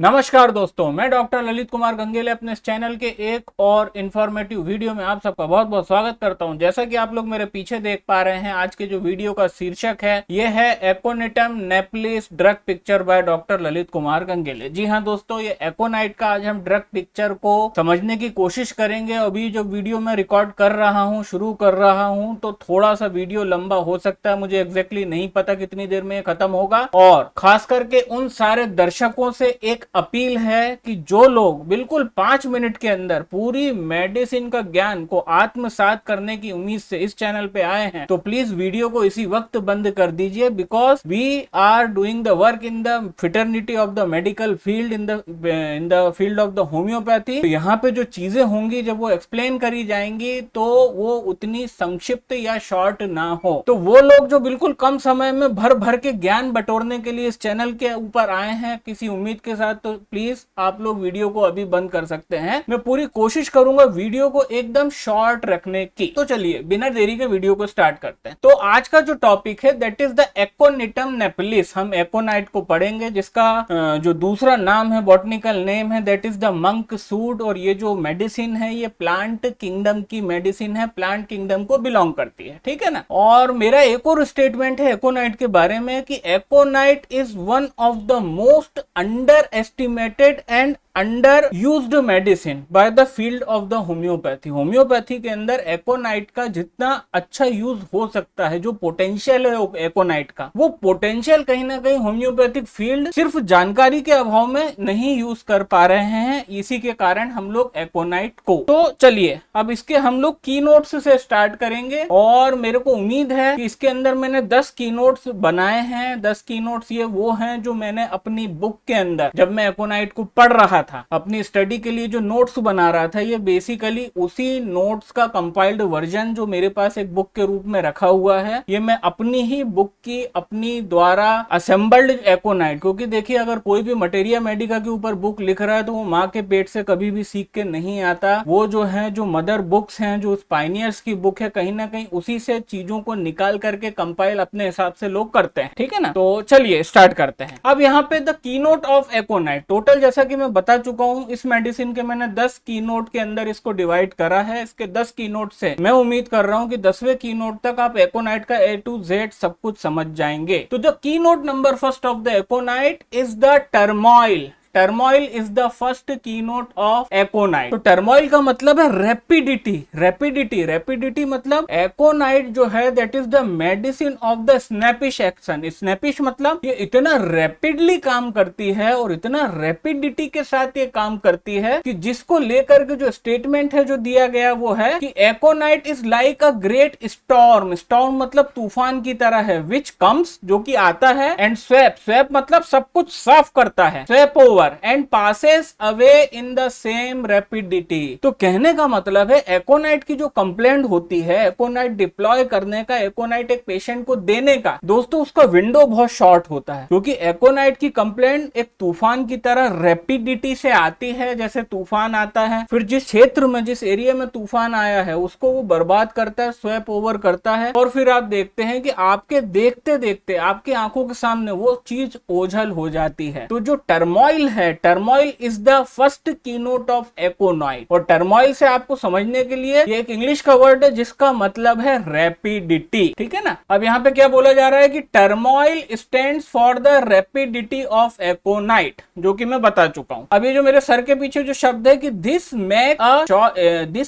नमस्कार दोस्तों, मैं डॉक्टर ललित कुमार गंगेले अपने इस चैनल के एक और इन्फॉर्मेटिव वीडियो में आप सबका बहुत बहुत स्वागत करता हूं। जैसा कि आप लोग मेरे पीछे देख पा रहे हैं, आज के जो वीडियो का शीर्षक है ये है aconitum napellus drug picture by doctor Lalit Kumar Gangele. जी हाँ दोस्तों, ये एकोनाइट का आज हम ड्रग पिक्चर को समझने की कोशिश करेंगे। अभी जो वीडियो मैं रिकॉर्ड कर रहा हूँ, शुरू कर रहा हूँ, तो थोड़ा सा वीडियो लंबा हो सकता है। मुझे एग्जैक्टली नहीं पता कितनी देर में खत्म होगा। और खास करके उन सारे दर्शकों से एक अपील है कि जो लोग बिल्कुल 5 मिनट के अंदर पूरी मेडिसिन का ज्ञान को आत्मसात करने की उम्मीद से इस चैनल पे आए हैं, तो प्लीज वीडियो को इसी वक्त बंद कर दीजिए। Because we are doing the work in the fraternity of the medical field, in the field of the homoeopathy. तो यहाँ पे जो चीजें होंगी, जब वो एक्सप्लेन करी जाएंगी, तो वो उतनी संक्षिप्त या शॉर्ट ना हो। तो वो लोग जो बिल्कुल कम समय में भर भर के ज्ञान बटोरने के लिए इस चैनल के ऊपर आए हैं किसी उम्मीद के साथ, तो प्लीज आप लोग वीडियो को अभी बंद कर सकते हैं। मैं पूरी कोशिश करूंगा वीडियो को एकदम शॉर्ट रखने की। तो चलिए बिना देरी के वीडियो को स्टार्ट करते हैं। तो आज का जो टॉपिक है दैट इज द एकोनिटम नेप्लिस। हम एकोनाइट को पढ़ेंगे, जिसका जो दूसरा नाम है, बॉटनिकल नेम है, दैट इज द मंक सूड। और ये जो मेडिसिन है ये प्लांट किंगडम की मेडिसिन है, प्लांट किंगडम को बिलोंग करती है, ठीक है ना। और मेरा एक और स्टेटमेंट है एकोनाइट के बारे में कि aconite is one of the most under estimated and under used medicine by the field of the homeopathy. Homeopathy के अंदर एकोनाइट का जितना अच्छा यूज हो सकता है, जो पोटेंशियल है एकोनाइट का, वो पोटेंशियल कहीं ना कहीं होम्योपैथिक फील्ड सिर्फ जानकारी के अभाव में नहीं यूज कर पा रहे हैं। इसी के कारण हम लोग एकोनाइट को, तो चलिए अब इसके हम लोग की नोट्स से स्टार्ट करेंगे। और मेरे को उम्मीद है कि इसके अंदर मैंने 10 की नोट्स बनाए हैं। 10 की नोट्स ये वो हैं जो मैंने अपनी बुक के अंदर, जब मैं एकोनाइट को पढ़ रहा था, अपनी स्टडी के लिए जो नोट्स बना रहा था, ये बेसिकली उसी नोट्स का कंपाइल्ड वर्जन जो मेरे पास एक बुक के रूप में रखा हुआ है। ये मैं अपनी ही बुक की, अपनी द्वारा असेंबल्ड एकोनाइट, क्योंकि देखिए अगर कोई भी मटेरिया मेडिका के ऊपर बुक लिख रहा है तो वो माँ के पेट से कभी भी सीख के नहीं आता। वो जो है, जो मदर बुक्स हैं, जो पायनियर्स की बुक है, कहीं ना कहीं उसी से चीजों को निकाल करके कंपाइल अपने हिसाब से लोग करते हैं, ठीक है ना। तो चलिए स्टार्ट करते हैं। अब यहाँ पे द कीनोट ऑफ एकोनाइट, टोटल जैसा कि मैं बता चुका हूं, इस मेडिसिन के मैंने 10 की नोट के अंदर इसको डिवाइड करा है। इसके 10 की नोट से मैं उम्मीद कर रहा हूं कि 10वें की नोट तक आप एकोनाइट का A to Z सब कुछ समझ जाएंगे। तो the key note number first of the aconite is the turmoil. Turmoil is the first की नोट ऑफ एकोनाइट। तो टर्मोइल का मतलब है रैपिडिटी। रैपिडिटी, रैपिडिटी मतलब एकोनाइट जो है that is the medicine of the snappish action. Snappish मतलब ये इतना रैपिडली काम करती है और इतना रैपिडिटी के साथ ये काम करती है कि जिसको लेकर के जो स्टेटमेंट है जो दिया गया वो है कि aconite is like a great storm. Storm मतलब तूफान की तरह है, विच कम्स, जो कि आता है, एंड स्वेप, स्वेप मतलब सब कुछ साफ करता है, sweep over and passes away in the same rapidity. तो कहने का मतलब है एकोनाइट की जो कंप्लेंट होती है, एकोनाइट डिप्लॉय करने का, एकोनाइट एक पेशेंट को देने का, दोस्तों उसका विंडो बहुत शॉर्ट होता है, क्योंकि एकोनाइट की कंप्लेंट एक तूफान की तरह रैपिडिटी से आती है। जैसे तूफान आता है, फिर जिस क्षेत्र में, जिस एरिया में तूफान आया है उसको वो बर्बाद करता है, स्वेप ओवर करता है, और फिर आप देखते हैं कि आपके देखते देखते आपकी आंखों के सामने वो चीज ओझल हो जाती है। तो जो टर्मोइल है, turmoil is the first keynote of aconite. और टर्मोइल से आपको समझने के लिए ये एक इंग्लिश का वर्ड है जिसका मतलब है रैपिडिटी, ठीक है ना। अब यहाँ पे क्या बोला जा रहा है कि turmoil stands for the rapidity of aconite, जो कि मैं बता चुका हूं। अब ये जो मेरे सर के पीछे जो शब्द है कि this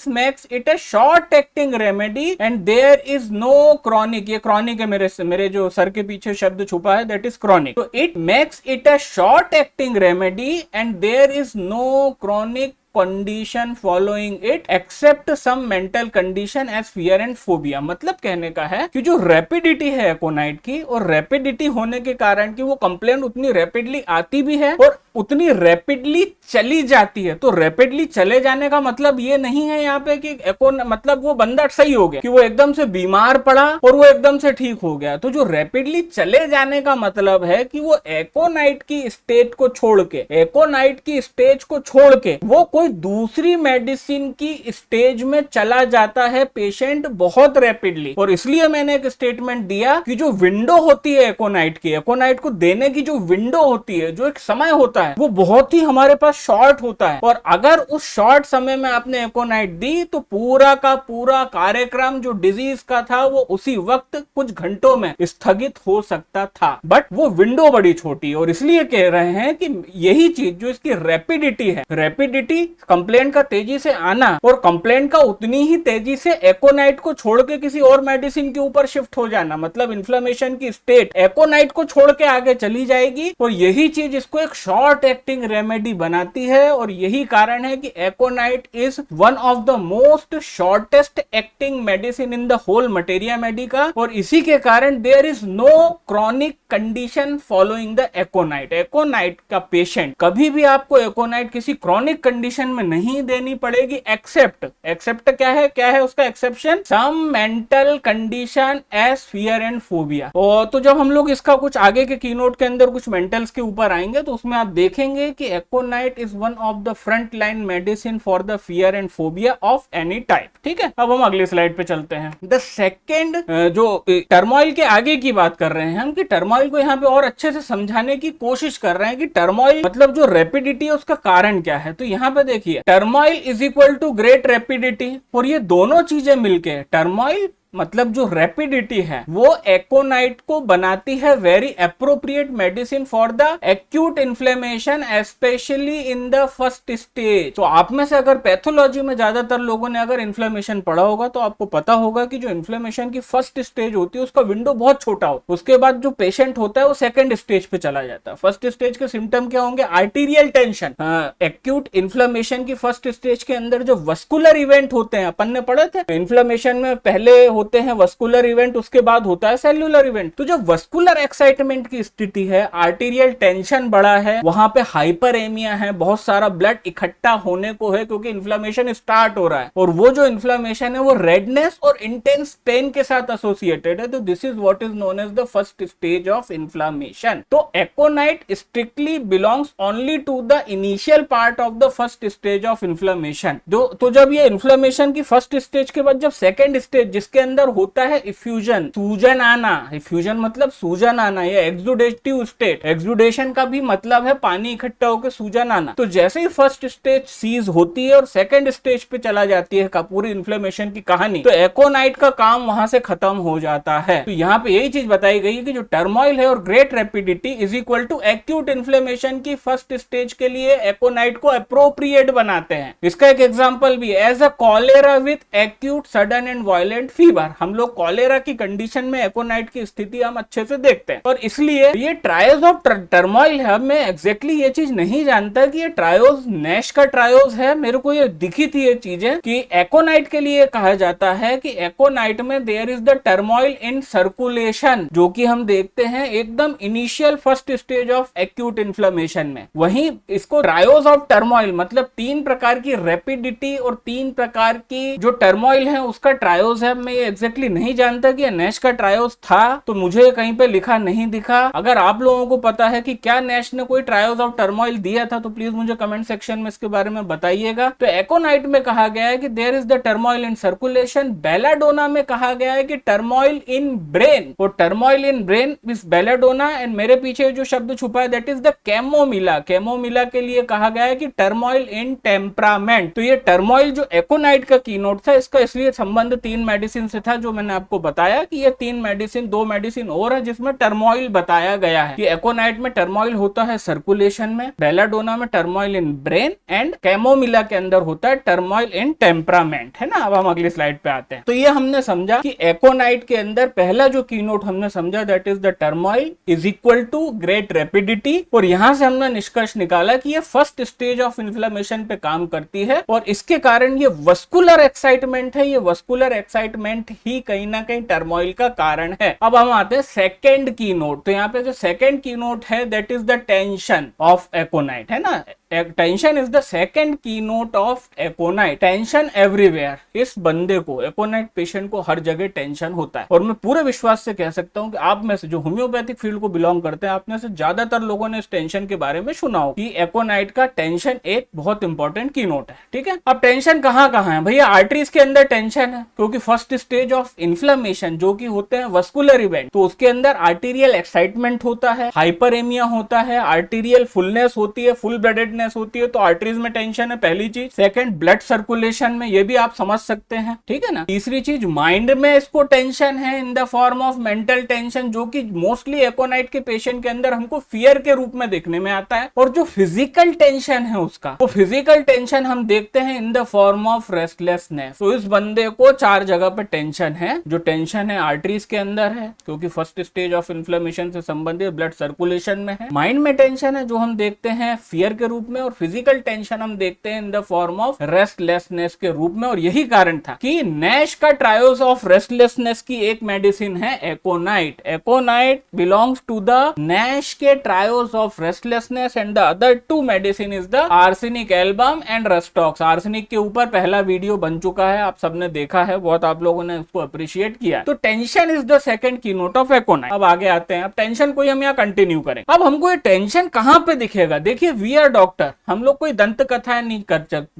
makes it a short acting remedy and there is no chronic. ये क्रॉनिक है, मेरे जो सर के पीछे शब्द छुपा है दैट इज क्रॉनिक। तो it makes it a short acting remedy and there is no chronic condition following it except some mental condition as fear and phobia। मतलब कहने का है कि जो रैपिडिटी है एकोनाइट की, और रैपिडिटी होने के कारण कि वो कंप्लेंट उतनी रैपिडली आती भी है और उतनी रैपिडली चली जाती है। तो रैपिडली चले जाने का मतलब ये नहीं है यहाँ पे कि मतलब वो बंदा सही हो गया, कि वो एकदम से बीमार पड़ा और वो एकदम से ठीक हो गया। तो जो रैपिडली चले जाने का मतलब है कि वो एकोनाइट की स्टेट को छोड़ के, एकोनाइट की स्टेज को छोड़ के वो कोई दूसरी मेडिसिन की स्टेज में चला जाता है पेशेंट बहुत रैपिडली। और इसलिए मैंने एक स्टेटमेंट दिया कि जो विंडो होती है एकोनाइट की, एकोनाइट को देने की जो विंडो होती है, जो एक समय होता है, वो बहुत ही हमारे पास शॉर्ट होता है। और अगर उस शॉर्ट समय में आपने एकोनाइट दी तो पूरा का पूरा कार्यक्रम जो डिजीज का था वो उसी वक्त कुछ घंटों में स्थगित हो सकता था। बट वो विंडो बड़ी छोटी, और इसलिए कह रहे हैं कि यही चीज जो इसकी रैपिडिटी है, रैपिडिटी कंप्लेंट का तेजी से आना और कंप्लेंट का उतनी ही तेजी से एकोनाइट को छोड़ के किसी और मेडिसिन के ऊपर शिफ्ट हो जाना, मतलब इन्फ्लेमेशन की स्टेट एकोनाइट को छोड़ के आगे चली जाएगी। और यही चीज इसको एक शॉर्ट एक्टिंग रेमेडी बनाती है। और यही कारण है कि aconite is one of the most shortest acting medicine in the whole materia medica. और इसी के कारण there is no chronic condition following the aconite. Aconite का पेशेंट कभी भी आपको एकोनाइट किसी क्रॉनिक कंडीशन में नहीं देनी पड़ेगी, एक्सेप्ट क्या है उसका exception, some mental condition as fear and phobia. तो जब हम लोग इसका कुछ आगे के कीनोट के अंदर कुछ मेंटल्स के ऊपर आएंगे तो उसमें आप देखेंगे कि aconite is one of the front line medicine for the fear and phobia of any type. ठीक है, अब हम अगली स्लाइड पे चलते हैं। द सेकेंड जो टर्मोइल के आगे की बात कर रहे हैं हम, कि टर्मोइल को यहाँ पे और अच्छे से समझाने की कोशिश कर रहे हैं कि टर्मोइल मतलब जो रैपिडिटी है उसका कारण क्या है। तो यहाँ पे देखिए, turmoil is equal to great rapidity. और ये दोनों चीजें मिलके, टर्मोइल मतलब जो रैपिडिटी है वो एकोनाइट को बनाती है very appropriate medicine for the acute inflammation specially in the first stage. तो आप में से अगर पैथोलॉजी में ज्यादातर लोगों ने अगर इन्फ्लेमेशन पढ़ा होगा तो आपको पता होगा कि जो इन्फ्लेमेशन की फर्स्ट स्टेज होती है उसका विंडो बहुत छोटा हो, उसके बाद जो पेशेंट होता है वो सेकंड स्टेज पे चला जाता है। फर्स्ट स्टेज के सिम्टम क्या होंगे, आर्टीरियल टेंशन। एक्यूट इन्फ्लेमेशन की फर्स्ट स्टेज के अंदर जो वस्कुलर इवेंट होते हैं, अपन ने पढ़े थे इन्फ्लेमेशन में पहले होते हैं वस्कुलर इवेंट, उसके बाद होता है सेल्यूलर इवेंट। तो जो वस्कुलर एक्साइटमेंट की स्थिति है, आर्टीरियल टेंशन बढ़ा है, वहां पे हाइपरेमिया है, बहुत सारा ब्लड इकट्ठा होने को है क्योंकि इन्फ्लेमेशन स्टार्ट हो रहा है। और वो जो इन्फ्लेमेशन है वो रेडनेस और इंटेंस पेन के साथ एसोसिएटेड है। तो this is what is known as the first stage of inflammation. तो aconite strictly belongs only to the initial part of the first stage of inflammation. तो जब ये इन्फ्लेमेशन की फर्स्ट स्टेज के बाद जब सेकेंड स्टेज जिसके अंदर होता है इफ्यूजन, सूजन आना, इफ्यूजन मतलब सूजन आना, या एक्सुडेटिव स्टेट, एक्सुडेशन का भी मतलब है पानी इकट्ठा होकर सूजन आना। तो जैसे ही फर्स्ट स्टेज सीज होती है और सेकंड स्टेज पे चला जाती है पूरी इन्फ्लेमेशन की कहानी, तो एकोनाइट का काम वहां से खत्म हो जाता है। तो यहाँ पे यही चीज बताई गई है कि जो टर्मोइल है और great rapidity is equal to acute inflammation की फर्स्ट स्टेज के लिए एकोनाइट को अप्रोप्रिएट बनाते हैं। इसका एक एग्जांपल भी, as a cholera with acute sudden and violent fever. हम लोग कॉलेरा की कंडीशन में एकोनाइट की स्थिति हम अच्छे से देखते हैं। और इसलिए ये ट्रायोज ऑफ टर्मोइल है। मैं एग्जैक्टली ये चीज नहीं जानता कि ये ट्रायोज नैश का ट्रायोज है, मेरे को ये दिखी थी ये चीजें कि एकोनाइट के लिए कहा जाता है कि एकोनाइट में there is the turmoil in circulation, जो कि हम देखते हैं एकदम initial first stage of acute inflammation में। वहीं इसको ट्रायोज ऑफ टर्मोइल मतलब 3 प्रकार की रैपिडिटी और 3 प्रकार की जो टर्मोइल है उसका ट्रायोज है। मैं ये एग्जैक्टली नहीं जानता कि नैश का ट्रायोज था, तो मुझे कहीं पे लिखा नहीं दिखा। अगर आप लोगों को पता है कि क्या नैश ने कोई ट्रायोज ऑफ टर्मोइल दिया था तो प्लीज मुझे कमेंट सेक्शन में इसके बारे में बताइएगा। तो एकोनाइट में कहा गया है कि there is the turmoil in circulation. Belladonna में कहा गया है कि टर्मोइल इन ब्रेन। और turmoil in brain is belladonna, and मेरे पीछे जो शब्द छुपा है that is the chamomilla. Chamomilla के लिए कहा गया है कि टर्मोइल इन टेम्परामेंट। तो ये टर्मोइल जो एकोनाइट का कीनोट था, इसका इसलिए संबंध 3 मेडिसिन से था जो मैंने आपको बताया कि ये 3 मेडिसिन, 2 मेडिसिन और है जिसमें टर्मोइल बताया गया है कि एकोनाइट में टर्मोइल होता है सर्कुलेशन में, बेलाडोना में turmoil in brain, and chamomilla के अंदर होता है टर्मोइल इन टेम्परामेंट, है ना। अब हम अगली स्लाइड पे आते हैं। तो ये हमने समझा कि एकोनाइट के अंदर पहला जो कीनोट हमने समझा that is the turmoil is equal to great rapidity. और यहां से हमने निष्कर्ष निकाला कि ये फर्स्ट स्टेज ऑफ इन्फ्लेमेशन पे काम करती है और इसके कारण ये वस्कुलर एक्साइटमेंट है, ये वस्कुलर एक्साइटमेंट इवेंट ही कहीं ना कहीं टर्मोइल का कारण है। अब हम आते हैं सेकेंड की नोट। तो यहाँ पे जो सेकेंड की नोट है that is the tension of aconite, है ना। Tension is the second key note of aconite. Tension everywhere. इस बंदे को, एकोनाइट पेशेंट को हर जगह टेंशन होता है। और मैं पूरे विश्वास से कह सकता हूं कि आप में से जो होम्योपैथिक फील्ड को बिलोंग करते हैं, आप में से ज्यादातर लोगों ने इस टेंशन के बारे में सुना हो कि एकोनाइट का टेंशन एक बहुत इंपॉर्टेंट की नोट है। ठीक है, अब टेंशन कहां कहां है भैया? आर्टरीज के अंदर टेंशन है, क्योंकि फर्स्ट स्टेज ऑफ इन्फ्लेमेशन जो कि होते हैं वस्कुलर इवेंट, तो उसके अंदर आर्टीरियल एक्साइटमेंट होता है, हाइपरेमिया होता है, आर्टीरियल फुलनेस होती है, फुल ब्लडेडनेस होती है, तो आर्टरीज में टेंशन है, पहली चीज। सेकंड, ब्लड सर्कुलेशन में, ये भी आप समझ सकते हैं, ठीक है ना। तीसरी चीज, माइंड में इसको टेंशन है in the form of mental tension, जो कि मोस्टली एकोनाइट के पेशेंट के अंदर हमको फियर के रूप में देखने में आता है। और जो फिजिकल टेंशन है उसका, वो फिजिकल टेंशन हम देखते हैं इन द फॉर्म ऑफ रेस्टलेसनेस। तो इस बंदे को 4 जगह पे टेंशन है। जो टेंशन है आर्टरीज के अंदर है, क्योंकि फर्स्ट स्टेज ऑफ इन्फ्लेमेशन से संबंधित ब्लड सर्कुलेशन में है। माइंड में टेंशन है जो हम देखते हैं फियर के रूप में, और फिजिकल टेंशन हम देखते हैं इन द फॉर्म ऑफ रेस्टलेसनेस के रूप में। और यही कारण था कि नैश का ट्रायल्स ऑफ रेस्टलेसनेस की एक मेडिसिन है एकोनाइट। एकोनाइट बिलोंग्स टू द नैश के trials of restlessness, and the other 2 medicine is the arsenic album and rhus tox. Arsenic के ऊपर पहला वीडियो बन चुका है, आप सबने देखा है, बहुत आप लोगों ने उसको अप्रिशिएट किया। तो टेंशन इज द सेकंड की नोट ऑफ एकोनाइट। अब आगे आते हैं, अब टेंशन को हम यहाँ कंटिन्यू करें। अब हमको ये टेंशन कहां पे दिखेगा? देखिए, वी आर डॉक्टर, हम लोग कोई दंत कथाएं नहीं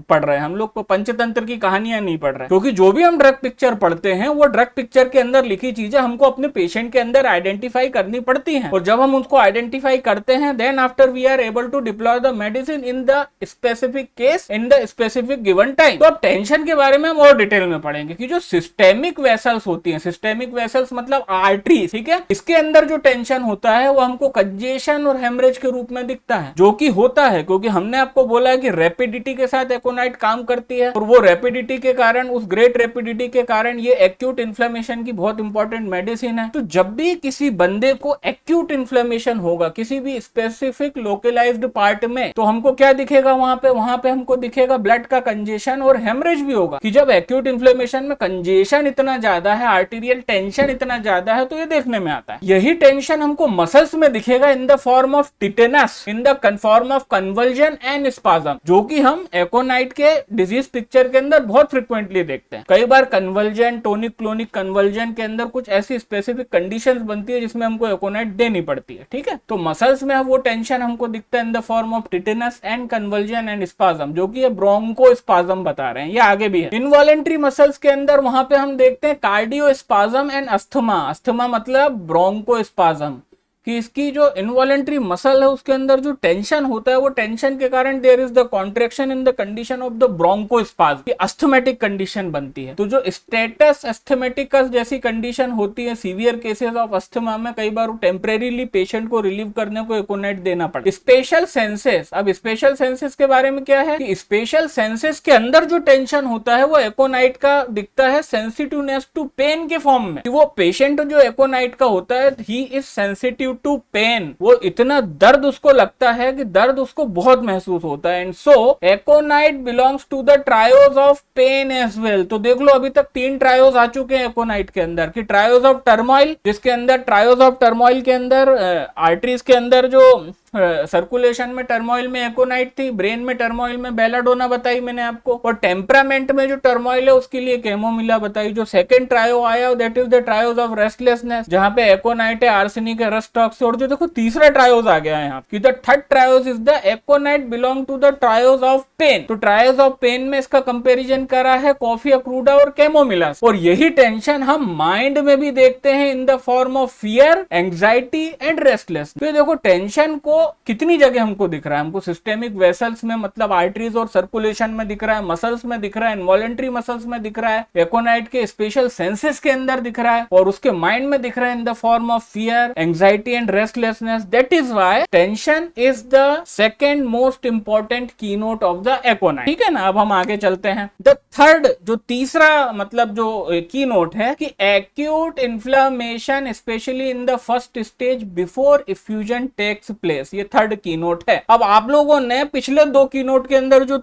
पढ़ रहे हैं, हम लोग को पंचतंत्र की कहानियां नहीं पढ़ रहे हैं, क्योंकि जो भी हम ड्रग पिक्चर पढ़ते हैं वो ड्रग पिक्चर के अंदर लिखी चीजें हमको अपने पेशेंट के अंदर आइडेंटिफाई करनी पड़ती हैं। और जब हम उसको आइडेंटिफाई करते हैं, then after we are able to deploy the medicine in the specific case in the specific given time. तो अब टेंशन के बारे में हम और डिटेल में पढ़ेंगे कि जो सिस्टेमिक वेसल्स होती हैं, सिस्टेमिक वेसल्स मतलब आर्टरी, ठीक है, इसके अंदर जो टेंशन होता है वो हमको कंजेशन और हेमरेज के रूप में दिखता है, जो कि होता है क्योंकि हमने आपको बोला है कि रैपिडिटी के साथ एकोनाइट काम करती है, और वो रैपिडिटी के कारण, उस ग्रेट रैपिडिटी के कारण ये एक्यूट इन्फ्लेमेशन की बहुत इंपॉर्टेंट मेडिसिन है। तो जब भी किसी बंदे को एक्यूट इन्फ्लेमेशन होगा किसी भी स्पेसिफिक लोकलाइज्ड पार्ट में, तो हमको क्या दिखेगा? वहां पे हमको दिखेगा ब्लड का कंजेशन और हेमरेज भी होगा। कि जब एक्यूट इन्फ्लेमेशन में कंजेशन इतना ज्यादा है, आर्टीरियल टेंशन इतना ज्यादा है, तो ये देखने में आता है। यही टेंशन हमको मसल्स में दिखेगा इन the form of tetanus, in the form of conversion and spasm, जो कि हम एकोनाइट के डिजीज पिक्चर के अंदर बहुत फ्रिक्वेंटली देखते हैं। कई बार कन्वर्जन, टोनिक क्लोनिक कन्वर्जन के अंदर कुछ ऐसी स्पेसिफिक कंडीशंस बनती है जिसमें हमको एकोनाइट देनी पड़ती है, ठीक है। तो मसल्स में वो टेंशन हमको दिखता है in the form of tetanus and conversion and spasm, जो कि ये ब्रोंको स्पाज्म बता रहे हैं, ये आगे भी है। इनवॉलेंट्री मसल्स के अंदर वहां पे हम देखते हैं cardio spasm and asthma. Asthma मतलब ब्रोंको स्पाज्म, कि इसकी जो इनवॉलेंट्री मसल है उसके अंदर जो टेंशन होता है, वो टेंशन के कारण there is the contraction in the condition of the bronchospasm, की अस्थमेटिक कंडीशन बनती है। तो जो स्टेटस अस्थमेटिकस जैसी कंडीशन होती है, सीवियर केसेस ऑफ अस्थमा में, कई बार टेम्परेरीली पेशेंट को रिलीव करने को एकोनाइट देना पड़ता है। स्पेशल सेंसेस, अब स्पेशल सेंसेस के बारे में क्या है कि स्पेशल सेंसेस के अंदर जो टेंशन होता है वो एकोनाइट का दिखता है सेंसिटिवनेस टू पेन के फॉर्म में। वो पेशेंट जो एकोनाइट का होता है, he is sensitive to pain, वो इतना दर्द उसको लगता है कि दर्द उसको बहुत महसूस होता है। And so aconite belongs to the trios of pain as well. तो देख लो, अभी तक 3 ट्रायोस आ चुके हैं एकोनाइट के अंदर, कि ट्रायोस ऑफ टर्मोइल, जिसके अंदर ट्रायोस ऑफ टर्मोइल के अंदर आर्टरीज के अंदर जो सर्कुलेशन में टर्मोइल में एकोनाइट थी, ब्रेन में टर्मोइल में बेलाडोना बताई मैंने आपको, और टेम्परामेंट में जो टर्मोइल है उसके लिए कैमोमिला बताई। जो सेकंड ट्रायो आया that is the trios of restlessness, जहां पे एकोनाइट है, आर्सेनिक है, रस्टॉक्स। और जो देखो तीसरा ट्रायोस आ गया है यहाँ की, the third trios is the aconite belong to the trios of pain. तो ट्रायोस ऑफ पेन में इसका कंपेरिजन करा है कॉफी अक्रूडा और कैमोमिला। और यही टेंशन हम माइंड में भी देखते हैं इन the form of fear, anxiety and restless. तो देखो टेंशन को कितनी जगह हमको दिख रहा है, हमको सिस्टेमिक वेसल्स में मतलब आर्टरीज और सर्कुलेशन में दिख रहा है, मसल्स में दिख रहा है, इनवॉलेंट्री मसल्स में दिख रहा है, एकोनाइट के स्पेशल सेंसेस के अंदर दिख रहा है, और उसके माइंड में दिख रहा है in the form of fear, anxiety and restlessness. That is why tension is the second most important keynote of the एकोनाइट, ठीक है ना। अब हम आगे चलते हैं। द थर्ड, जो तीसरा मतलब जो कीनोट है कि acute inflammation specially in the first stage before effusion takes place, ये थर्ड कीनोट है। अब आप लोगों ने पिछले 2 कीनोट के अंदर जो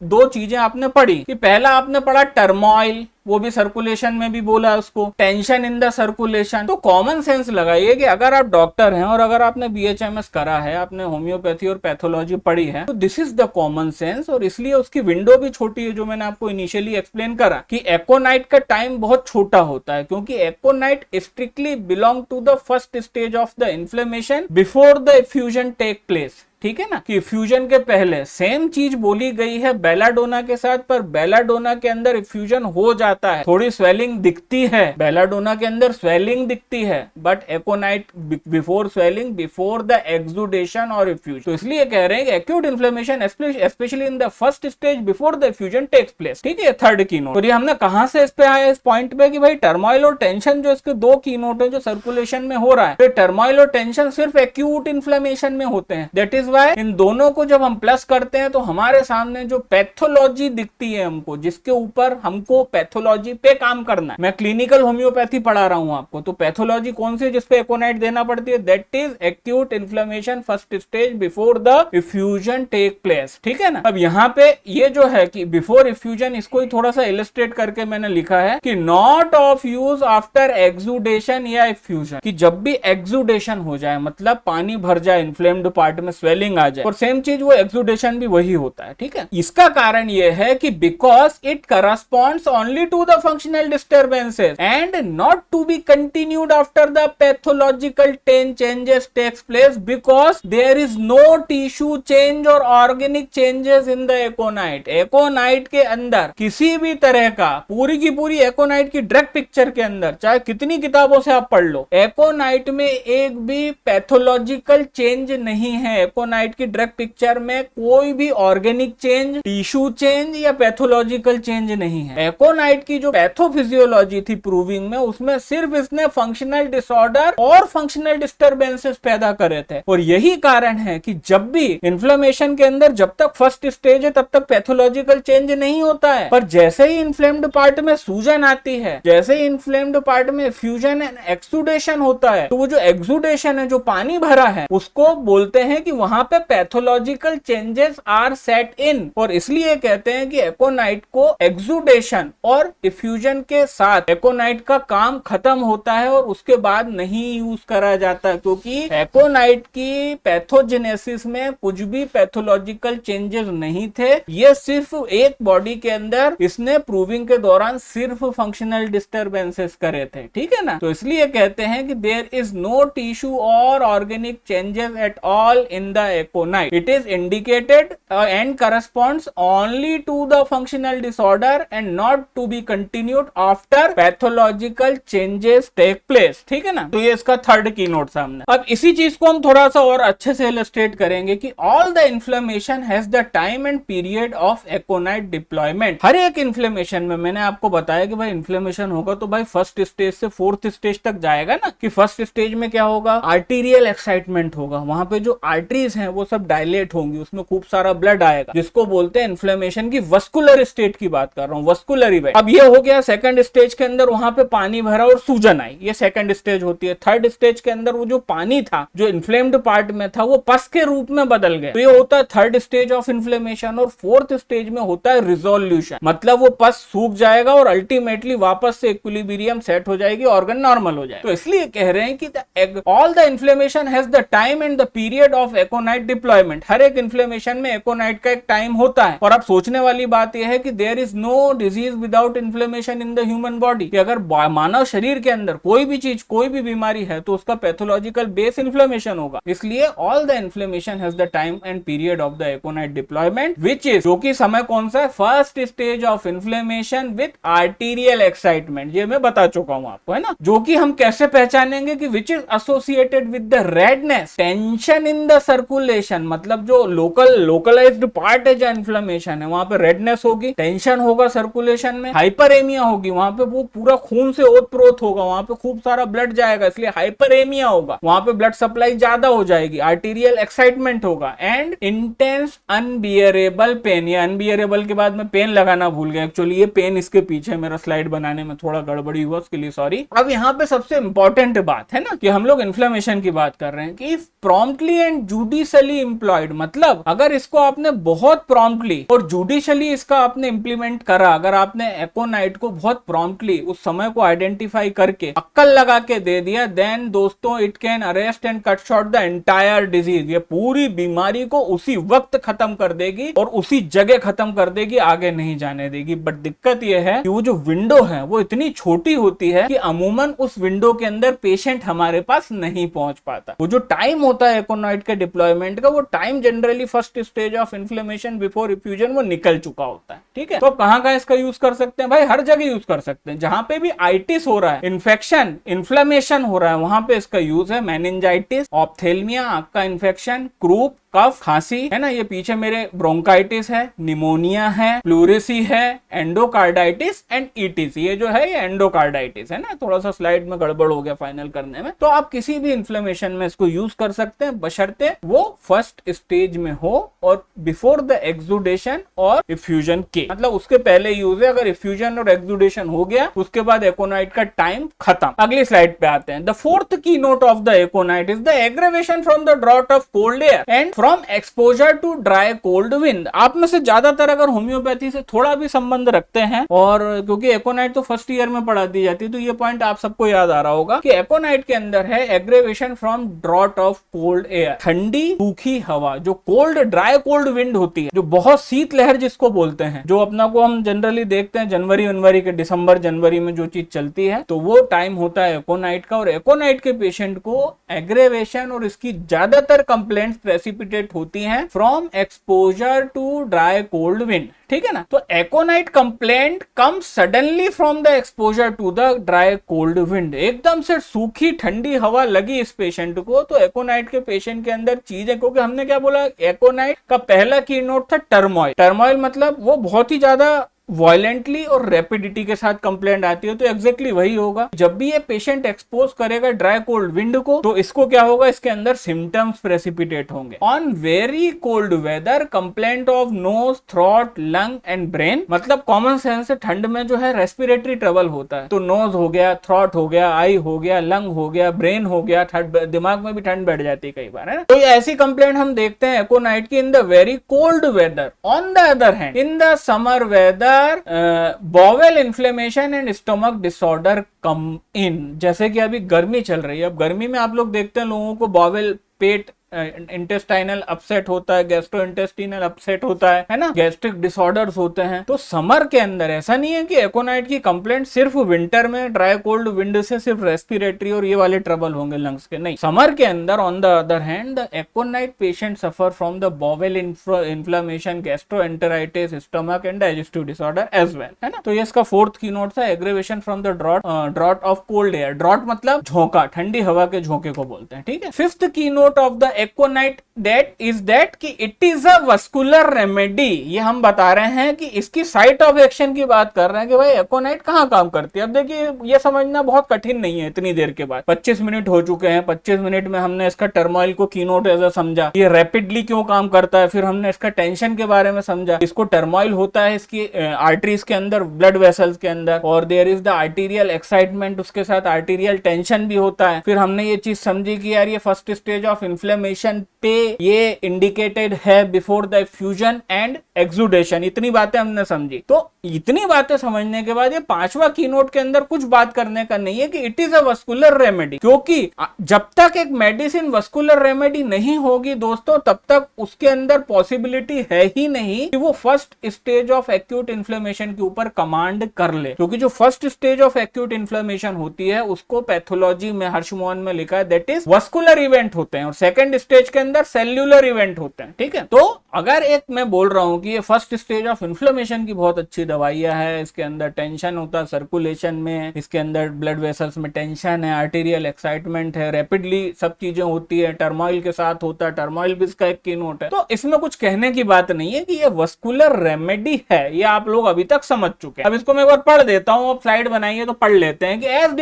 2 चीजें आपने पढ़ी, कि पहला आपने पढ़ा टर्मोइल, वो भी सर्कुलेशन में भी बोला उसको, टेंशन इन द सर्कुलेशन। तो कॉमन सेंस लगाइए कि अगर आप डॉक्टर हैं और अगर आपने BHMS करा है, आपने होम्योपैथी और पैथोलॉजी पढ़ी है, तो this is the common sense. और इसलिए उसकी विंडो भी छोटी है, जो मैंने आपको इनिशियली एक्सप्लेन करा कि एकोनाइट का टाइम बहुत छोटा होता है, क्योंकि aconite strictly belong to the first stage of the inflammation before the effusion take place. ठीक है ना, कि फ्यूजन के पहले सेम चीज बोली गई है बेलाडोना के साथ, पर बेलाडोना के अंदर फ्यूजन हो जाता है, थोड़ी स्वेलिंग दिखती है, बेलाडोना के अंदर स्वेलिंग दिखती है, but aconite before swelling, before the exudation और फ्यूजन। तो इसलिए कह रहे हैं कि acute inflammation specially in the first stage before the fusion takes place. ठीक है, थर्ड की नोट। और ये हमने कहां से इस पे आया, इस पॉइंट पे कि भाई टर्मोइल और टेंशन जो इसके दो की नोट है जो सर्कुलेशन में हो रहा है, तो टर्मोइल और टेंशन सिर्फ एक्यूट इन्फ्लेमेशन में होते हैं। दैट इज इन दोनों को जब हम प्लस करते हैं तो हमारे सामने जो पैथोलॉजी दिखती है हमको, जिसके ऊपर हमको पैथोलॉजी पे काम करना है। मैं क्लिनिकल होम्योपैथी पढ़ा रहा हूं आपको, तो पैथोलॉजी कौन सी है जिसपे एकोनाइट देना पड़ती है? That is acute inflammation first stage before the effusion take place. ठीक है ना। अब यहाँ पे ये जो है कि बिफोर इफ्यूजन, इसको ही थोड़ा सा इलस्ट्रेट करके मैंने लिखा है कि not of use after exudation या इफ्यूजन, कि जब भी एक्सुडेशन हो जाए, मतलब पानी भर जाए इन्फ्लेम्ड पार्ट में, स्वेलिंग आ जाए, और सेम चीज वो एक्सुडेशन भी वही होता है। ठीक है, इसका कारण ये है कि because it corresponds only to the functional disturbances and not to be continued after the pathological changes take place, because there is no tissue change और organic changes in the aconite. Aconite के अंदर किसी भी तरह का, पूरी की पूरी एकोनाइट की ड्रग पिक्चर के अंदर, चाहे कितनी किताबों से आप पढ़ लो, एकोनाइट में एक भी पैथोलॉजिकल चेंज नहीं है। एकोनाइट की ड्रग पिक्चर में कोई भी ऑर्गेनिक चेंज, टिश्यू चेंज या पैथोलॉजिकल चेंज नहीं है। एकोनाइट की जो पैथोफिजियोलॉजी थी प्रूविंग में, उसमें सिर्फ इसने फंक्शनल डिसऑर्डर और फंक्शनल डिस्टर्बेंसेस पैदा करे थे। और यही कारण है कि जब भी इन्फ्लेमेशन के अंदर जब तक फर्स्ट स्टेज है तब तक पैथोलॉजिकल चेंज नहीं होता है, पर जैसे ही इन्फ्लेम्ड पार्ट में सूजन आती है, जैसे ही इन्फ्लेम्ड पार्ट में फ्यूजन एंड एक्सुडेशन होता है, तो वो जो एक्सुडेशन है, जो पानी भरा है, उसको बोलते हैं कि वहां पे पैथोलॉजिकल चेंजेस आर सेट इन। और इसलिए कहते हैं कि एकोनाइट को एक्सुडेशन और इफ्यूजन के साथ एकोनाइट का काम खत्म होता है और उसके बाद नहीं यूज करा जाता, क्योंकि एकोनाइट की पैथोजेनेसिस में कुछ भी पैथोलॉजिकल चेंजेस नहीं थे। ये सिर्फ एक बॉडी के अंदर इसने प्रूविंग के दौरान सिर्फ फंक्शनल डिस्टर्बेंसेस करे थे। ठीक है ना। तो इसलिए कहते हैं कि देयर इज नो टिश्यू और organic changes at all in the एकोनाइट। It is indicated and corresponds only to the functional disorder and not to be continued after pathological changes take place। ठीक है ना। तो ये इसका थर्ड की note सामने। अब इसी चीज को हम थोड़ा सा और अच्छे से इलस्ट्रेट करेंगे कि all the inflammation has the time and period of aconite deployment. हर एक इन्फ्लेमेशन में मैंने आपको बताया कि भाई इन्फ्लेमेशन होगा तो भाई फर्स्ट स्टेज से फोर्थ स्टेज तक जाएगा ना, कि फर्स्ट स्टेज में क्या होगा? आर्टीरियल एक्साइटमेंट होगा, वहां पे जो आर्टरीज हैं वो सब डायलेट होंगी, उसमें खूब सारा ब्लड आएगा, जिसको बोलते हैं इन्फ्लेमेशन की वस्कुलर स्टेट की बात कर रहा हूं, वस्कुलर इवेंट। अब ये हो गया सेकंड स्टेज के अंदर, वहां पे पानी भरा और सूजन आई, ये सेकंड स्टेज होती है। थर्ड स्टेज के अंदर वो जो पानी था, जो इन्फ्लेम्ड पार्ट में था, वो पस के रूप में बदल गया, तो ये होता है थर्ड स्टेज ऑफ इन्फ्लेमेशन। और फोर्थ स्टेज में होता है रिजोल्यूशन, मतलब वो पस सूख जाएगा और अल्टीमेटली वापस से इक्विलिब्रियम सेट हो जाएगी, ऑर्गन नॉर्मल हो जाएगा। तो इसलिए कह रहे हैं कि all the inflammation has the time and the period of aconite deployment. हर एक इन्फ्लेमेशन में एकोनाइट का एक टाइम होता है। और अब सोचने वाली बात यह है कि there is no disease without inflammation in the human body, कि अगर मानव शरीर के अंदर कोई भी चीज, कोई भी बीमारी है तो उसका पैथोलॉजिकल बेस इन्फ्लेमेशन होगा। इसलिए all the inflammation has the time and period of the एकोनाइट deployment which is, जो कि समय कौन सा है? First stage of inflammation with arterial excitement. ये मैं बता चुका हूं आपको, है ना। जो कि हम कैसे पहचानेंगे कि which is associated with the redness, tension in the circulation, मतलब जो लोकलाइज्ड पार्ट है, जो इन्फ्लेमेशन है, वहां पे रेडनेस होगी, टेंशन होगा सर्कुलेशन में, हाइपरेमिया होगी, वहां पे वो पूरा खून से ओतप्रोत होगा, वहां पे खूब सारा ब्लड जाएगा, इसलिए हाइपरेमिया होगा, वहां पे ब्लड सप्लाई ज्यादा हो जाएगी, आर्टीरियल एक्साइटमेंट होगा, एंड इंटेंस अनबियरेबल पेन। ये अनबियरेबल के बाद में पेन लगाना भूल गया, एक्चुअली ये पेन इसके पीछे मेरा स्लाइड बनाने में थोड़ा गड़बड़ी हुआ, उसके लिए सॉरी। अब यहाँ पे सबसे इंपॉर्टेंट बात है ना कि हम लोग इन्फ्लेमेशन की बात कर रहे हैं कि प्रॉम्प्टली एंड जुडिशली इम्प्लॉयड, मतलब अगर इसको आपने बहुत प्रॉम्प्टली और जुडिशली इसका आपने इंप्लीमेंट करा, अगर आपने एकोनाइट को बहुत प्रॉम्प्टली उस समय को आइडेंटिफाई करके अक्कल लगा के दे दिया, देन दोस्तों it can arrest and cut short the entire disease. ये पूरी बीमारी को उसी वक्त खत्म कर देगी और उसी जगह खत्म कर देगी, आगे नहीं जाने देगी। बट दिक्कत यह है कि वो जो विंडो है वो इतनी छोटी होती है कि अमूमन उस विंडो के अंदर पेशेंट हमारे पास नहीं पहुंच पाता। वो जो टाइम होता है एकोनाइट के डिप्लॉयमेंट का, वो time generally first stage of inflammation before effusion वो निकल चुका होता है। ठीक है, तो कहां इसका यूज कर सकते हैं भाई? हर जगह यूज कर सकते हैं। जहां पे भी आइटिस हो रहा है, इन्फेक्शन, इन्फ्लेमेशन हो रहा है, वहां पे इसका यूज है। मेनिंजाइटिस, ऑप्थेल्मिया, आंख का इन्फेक्शन, क्रूप, कफ, खांसी है ना, ये पीछे मेरे ब्रोंकाइटिस है, निमोनिया है, प्लूरेसी है, एंडोकार्डाइटिस एंड ईटिस, ये जो है ये एंडोकार्डाइटिस है ना, थोड़ा सा स्लाइड में गड़बड़ हो गया फाइनल करने में। तो आप किसी भी इन्फ्लेमेशन में इसको यूज कर सकते हैं, बशर्ते वो फर्स्ट स्टेज में हो और बिफोर द एक्सुडेशन और इफ्यूजन के, मतलब उसके पहले यूज है। अगर इफ्यूजन और एक्सुडेशन हो गया उसके बाद एकोनाइट का टाइम खत्म। अगली स्लाइड पे आते हैं। The fourth key note of the aconite is the aggravation from the draught of cold air and from exposure to dry cold wind. आप में से ज्यादातर अगर होम्योपैथी से थोड़ा भी संबंध रखते हैं, और क्योंकि एकोनाइट तो फर्स्ट ईयर में पढ़ा दी जाती है, तो ये पॉइंट आप सबको याद आ रहा होगा कि एकोनाइट के अंदर है aggravation from draught of cold air, ठंडी सूखी हवा, जो कोल्ड ड्राई कोल्ड विंड होती है, जो बहुत शीत लहर जिसको बोलते हैं, जो अपना को हम जनरली देखते हैं जनवरी के दिसंबर जनवरी में जो चीज चलती है, तो वो टाइम होता है एकोनाइट का। और एकोनाइट के पेशेंट को एग्रेवेशन और इसकी ज्यादातर कंप्लेंट्स प्रेसिपिटेट होती हैं from exposure to dry cold wind. ठीक है ना, तो aconite complaint come suddenly from the exposure to the dry cold wind. एकदम से सूखी ठंडी हवा लगी इस पेशेंट को, तो एकोनाइट के पेशेंट के अंदर चीजें, क्योंकि हमने क्या बोला, एकोनाइट का पहला की नोट था टर्मोइल। टर्मोइल मतलब वो बहुत ही ज्यादा वायलेंटली और रैपिडिटी के साथ कंप्लेंट आती है, तो एग्जैक्टली वही होगा। जब भी ये पेशेंट एक्सपोज करेगा ड्राई कोल्ड विंड को, तो इसको क्या होगा, इसके अंदर सिम्टम्स प्रेसिपिटेट होंगे। On very cold weather complaint of nose, throat, lung and brain, मतलब कॉमन सेंस से ठंड में जो है रेस्पिरेटरी ट्रबल होता है, तो नोज हो गया, थ्रोट हो गया, आई हो गया, लंग हो गया, ब्रेन हो गया, दिमाग में भी ठंड बैठ जाती है कई बार, है ना। तो ऐसी कंप्लेंट हम देखते हैं एकोनाइट की in the very cold weather. On the other hand in the summer weather bowel inflammation and stomach disorder come in. जैसे कि अभी गर्मी चल रही है, अब गर्मी में आप लोग देखते हैं लोगों को बॉवेल, पेट, इंटेस्टाइनल अपसेट होता है, गैस्ट्रो इंटेस्टिनल अपसेट होता है ना, गैस्ट्रिक डिसऑर्डर्स होते हैं। तो समर के अंदर ऐसा नहीं है कि एकोनाइट की कंप्लेंट सिर्फ विंटर में ड्राई कोल्ड विंड से सिर्फ रेस्पिरेटरी और ये वाले ट्रबल होंगे लंग्स के, नहीं। समर के अंदर on the other hand the aconite patient suffer from the bowel inflammation, gastroenteritis, stomach and digestive disorder as well, है ना। तो ये इसका फोर्थ की नोट था, aggravation from the draught of cold air. Draught मतलब झोंका, ठंडी हवा के झोंके को बोलते हैं। ठीक है, fifth key note of the aconite that is that कि it is a vascular remedy. ये हम बता रहे हैं कि इसकी साइट ऑफ एक्शन की बात कर रहे हैं कि भाई एकोनाइट कहां काम करती है। अब देखिए ये समझना बहुत कठिन नहीं है इतनी देर के बाद। 25 मिनट हो चुके हैं, 25 मिनट में हमने इसका टर्मोइल को कीनोट एज समझा, ये रैपिडली क्यों काम करता है, फिर हमने इसका टेंशन के बारे में समझा, इसको टर्मोइल होता है इसकी आर्टरीज के अंदर, ब्लड वेसल्स के अंदर, और there is the arterial excitement, उसके साथ आर्टीरियल टेंशन भी होता है। फिर हमने ये चीज समझी कि यार ये फर्स्ट स्टेज ऑफ इन्फ्लेमेशन पे ये इंडिकेटेड है before the fusion and exudation. इतनी बातें हमने समझी। तो इतनी बातें समझने के बाद ये पांचवा कीनोट के अंदर कुछ बात करने का नहीं है कि it is a vascular remedy, क्योंकि जब तक एक मेडिसिन वस्कुलर रेमेडी नहीं होगी दोस्तों, तब तक उसके अंदर पॉसिबिलिटी है ही नहीं कि वो first stage of acute inflammation के ऊपर कमांड कर ले। क्योंकि जो first stage of acute inflammation होती है उसको पैथोलॉजी में हर्षमोहन में लिखा है दैट इज वस्कुलर इवेंट होते हैं, और सेकेंड स्टेज के अंदर सेल्यूलर इवेंट होते हैं। ठीक है, तो अगर एक मैं बोल रहा हूं कि ये फर्स्ट स्टेज ऑफ इन्फ्लेमेशन की बहुत अच्छी दवाइयां है, इसके अंदर टेंशन होता है सर्कुलेशन में, इसके अंदर ब्लड वेसल्स में टेंशन है, आर्टीरियल एक्साइटमेंट है, रैपिडली सब चीजें होती है, टर्मोइल के साथ होता है, टर्मोइल भी इसका एक कीनोट है, तो इसमें कुछ कहने की बात नहीं है कि ये वस्कुलर रेमेडी है। ये आप लोग अभी तक समझ चुके हैं। अब इसको मैं एक बार पढ़ देता हूं, अब स्लाइड बनाइए तो पढ़ लेते हैं कि as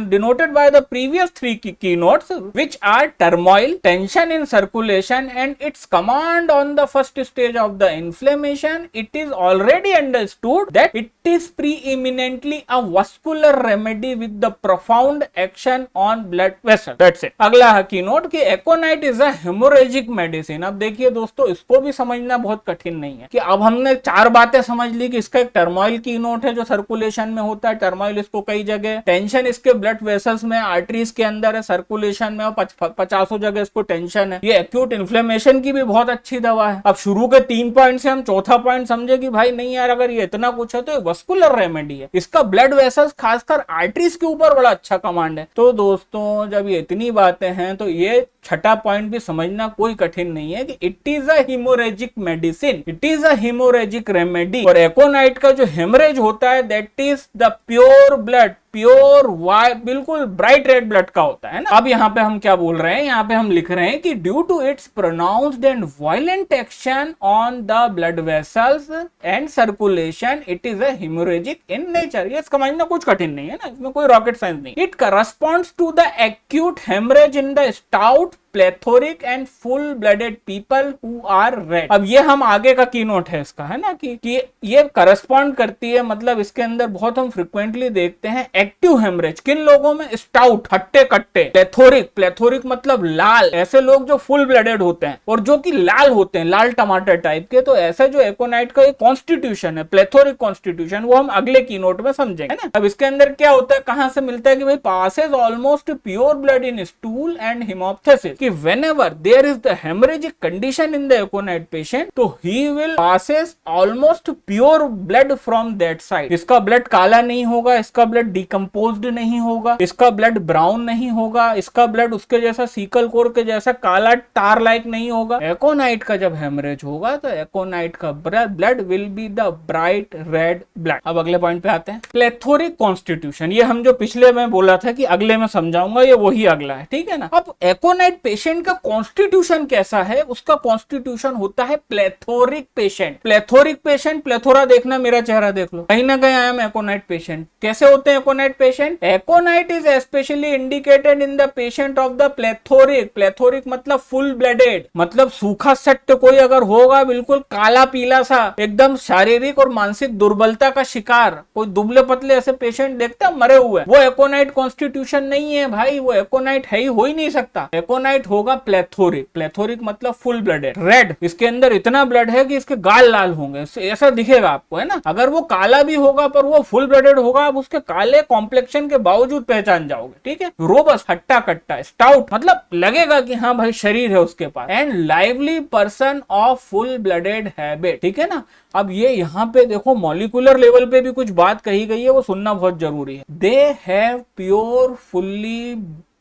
denoted by the previous three keynotes which are turmoil, tension, tension in circulation and its command on the first stage of the inflammation, it is already understood that it is preeminently a vascular remedy with the profound action on blood vessel. That's it. अगला है keynote कि aconite is a haemorrhagic medicine. अब देखिए दोस्तों, इसको भी समझना बहुत कठिन नहीं है कि अब हमने चार बातें समझ ली कि इसका एक टर्मोइल कीनोट है जो सर्कुलेशन में होता है, टर्मोइल इसको कई जगह, टेंशन इसके ब्लड वेसल्स में, आर्टरीज के अंदर है, सर्कुलेशन में, और 50 जगह इसको टेंशन है। ये एक्यूट इन्फ्लेमेशन की भी बहुत अच्छी दवा है। अब शुरू के 3 पॉइंट से हम चौथा पॉइंट समझे कि भाई नहीं यार, अगर ये इतना कुछ है तो ये वस्कुलर रेमेडी है, इसका ब्लड वेसल्स खासकर आर्टरीज के ऊपर बड़ा अच्छा कमांड है। तो दोस्तों जब ये इतनी बातें हैं तो ये छठा पॉइंट भी समझना कोई कठिन नहीं है कि it is a haemorrhagic medicine, it is a haemorrhagic remedy. और एकोनाइट का जो हेमरेज होता है that is the pure blood, pure white, बिल्कुल ब्राइट रेड ब्लड का होता है ना। अब यहाँ पे हम क्या बोल रहे हैं, यहाँ पे हम लिख रहे हैं कि due to its pronounced and violent action on the blood vessels and circulation it is a haemorrhagic in nature. ये समझना कुछ कठिन नहीं है ना, इसमें कोई रॉकेट साइंस नहीं। It corresponds to the acute haemorrhage in the stout plethoric and full blooded people who are red. अब ये हम आगे का कीनोट है इसका, है ना, कि ये करस्पॉन्ड करती है, मतलब इसके अंदर बहुत हम फ्रिक्वेंटली देखते हैं एक्टिव हेमरेज किन लोगों में, स्टाउट हट्टे कट्टे, प्लेथोरिक, प्लेथोरिक मतलब लाल, ऐसे लोग जो फुल ब्लडेड होते हैं और जो कि लाल होते हैं, लाल टमाटर टाइप के। तो ऐसा जो एकोनाइट का एक कॉन्स्टिट्यूशन है, प्लेथोरिक कॉन्स्टिट्यूशन, वो हम अगले कीनोट में समझेंगे, है ना। अब इसके अंदर क्या होता है, कहां से मिलता है कि भाई passes almost pure blood in stool and haemoptysis, कि whenever there is the hemorrhagic condition in the aconite patient, तो he will passes almost pure blood from that side। इसका ब्लड काला नहीं होगा, इसका ब्लड डिकम्पोज्ड नहीं होगा, इसका ब्लड ब्राउन नहीं होगा, इसका ब्लड उसके जैसा सीकल कोर के जैसा काला टार लाइक नहीं होगा। एकोनाइट का जब हेमरेज होगा तो एकोनाइट का blood will be the bright red blood. अब अगले पॉइंट पे आते हैं, प्लेथोरिक कॉन्स्टिट्यूशन। ये हम जो पिछले में बोला था कि अगले में समझाऊंगा, ये वही अगला है, ठीक है ना। अब एकोनाइट पेशेंट का कॉन्स्टिट्यूशन कैसा है, उसका कॉन्स्टिट्यूशन होता है प्लेथोरिक पेशेंट। प्लेथोरिक पेशेंट, प्लेथोरा देखना, मेरा चेहरा देख लो, कहीं ना कहीं आई एम एकोनाइट पेशेंट। कैसे होते हैं aconite patient? Aconite is specially indicated in the patient of the plethoric. Plethoric मतलब फुल ब्लडेड, मतलब सूखा सट्ट कोई अगर होगा, बिल्कुल काला पीला सा, एकदम शारीरिक और मानसिक दुर्बलता का शिकार, कोई दुबले पतले ऐसे पेशेंट देखते हैं मरे हुए, वो एकोनाइट कॉन्स्टिट्यूशन नहीं है भाई, वो एकोनाइट है ही हो ही नहीं सकता। एकोनाइट होगा प्लेथोरिक। प्लेथोरिक मतलब फुल ब्लडेड, रेड, इसके अंदर इतना ब्लड है कि इसके गाल लाल होंगे, ऐसा दिखेगा आपको, है ना। अगर वो काला भी होगा पर वो फुल ब्लडेड होगा, आप उसके काले कॉम्प्लेक्शन के बावजूद पहचान जाओगे, ठीक है। रोबस्ट, हट्टा कट्टा, स्टाउट, मतलब लगेगा कि हाँ भाई शरीर है उसके पास। And lively person of full blooded habit, ठीक है ना। अब ये यहाँ पे देखो मॉलिक्यूलर लेवल पे भी कुछ बात कही गई है, वो सुनना बहुत जरूरी है। They have pure fully